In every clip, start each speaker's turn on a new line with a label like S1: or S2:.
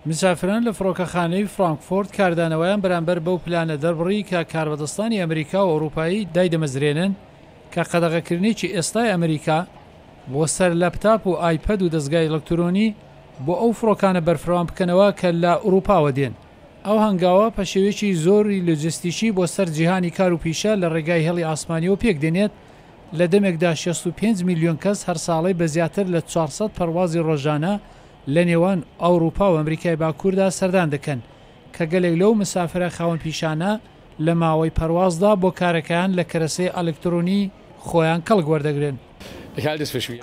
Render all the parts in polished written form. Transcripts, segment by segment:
S1: مسافران لە فڕۆکەخانەی فرانکفۆرت کاردانەوەیان بەرامبەر بەو پلانە دەربڕی کە کاربەدەستانی ئەمریکا و ئەوروپایی دایدەمەزرێنن کە قەدەغەکردنیی ئێستای ئەمریکا بۆ سەر لەپتاپ و ئایپەد و دەستگای ئەلەکترۆنی بۆ ئەو فڕۆکانە بەرفڕام بکەنەوە کە لە ئوروپاوە دێن. ئەو هەنگاوە پەشێوێکی زۆری لۆجستیکی بۆ سەر جیهانی کار و پیشە لە ڕێگای هێڵی ئاسمانیەوە پێک دێنێت لە دەمێکدا 65 میلیۆن کەس هەر ساڵی بە زیاتر لە 400 پەروازی ڕۆژانە لە نێوان ئەوروپا و ئەمریکای باکووردا سەردان دەکەن کە گەلێک لەو مسافرە خاوەن پیشانە لە ماوەی پەروازدا بۆ کارەکەیان لە کەرەسەی ئەلکترۆنی خۆیان کەڵک وەردەگرن.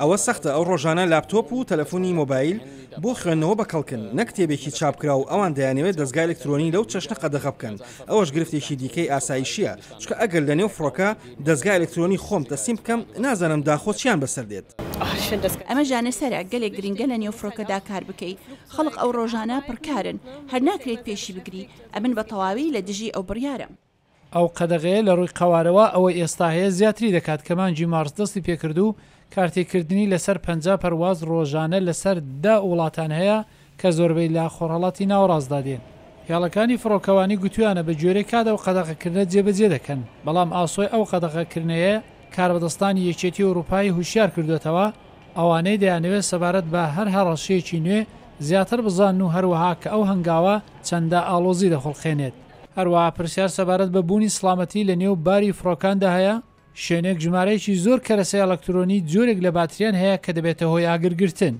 S2: ئەوە سەختە ئەو ڕۆژانە لاپتۆپ و تەلەفۆنی مۆبایل بۆ خوێندنەوە بەکەڵکن نەک کتێبێکی چاپکرا و ئەوان دەیانەوێت دەستگای ئەلکترۆنی لەو چەشنە قەدەغە بکەن. ئەوەش گرفتێکی دیکەی ئاسایشیە چکە ئەگەر لە نێو فڕۆکە دەستگای ئەلکترۆنی خۆم تەسیم بکەم نازانم داخۆچیان بەسەر دێت.
S3: ئەمە ژانەسەرە گەلێک گرنگە لە نێو فڕۆکەدا کار بکەیت. خەڵق ئەو ڕۆژانە پڕکارن هەر ناکرێت پێشی بگری ئەمن بە تەواوی لە دژی ئەو بڕیارە.
S1: ئەو قەدەغەیە لە ڕووی قەوارەوە ئەوەی ئێستا هەیە زیاتری دەکات کە مانگی مارس دەستی پێکرد و کارتێکردنی لەسەر 50 پەرواز ڕۆژانە لەسەر 10 وڵاتان هەیە کە زۆربەی لا خۆڕەڵاتی ناوەڕاستدا دێن. هێڵەکانی فڕۆکەوانی گوتویانە بە جۆرەی کات ئەو قەدەغەکردنە جێبەجێ دەکەن بەڵام ئاسۆی ئەو قەدەغەکردنەیە کاربەدەستانی یەکێتی ئەوروپایی هوشیار کردوێتەوە ئەوانەی دەیانەوێت سەبارەت بە هەر هەڕەشەیەکی نوێ زیاتر بزان و هەروەها کە ئەو هەنگاوە چەندە ئاڵۆزی دەخۆڵخێنێت. هەروەها پرسیار سەبارەت بە بوونی سڵامەتی لە نێو باری فڕۆکاندا هەیە شوێنێک ژمارەیەکی زۆر کەرەسەی ئەلەکترۆنی جۆرێک لە باتریان هەیە کە دەبێتە هۆی ئاگرگرتن.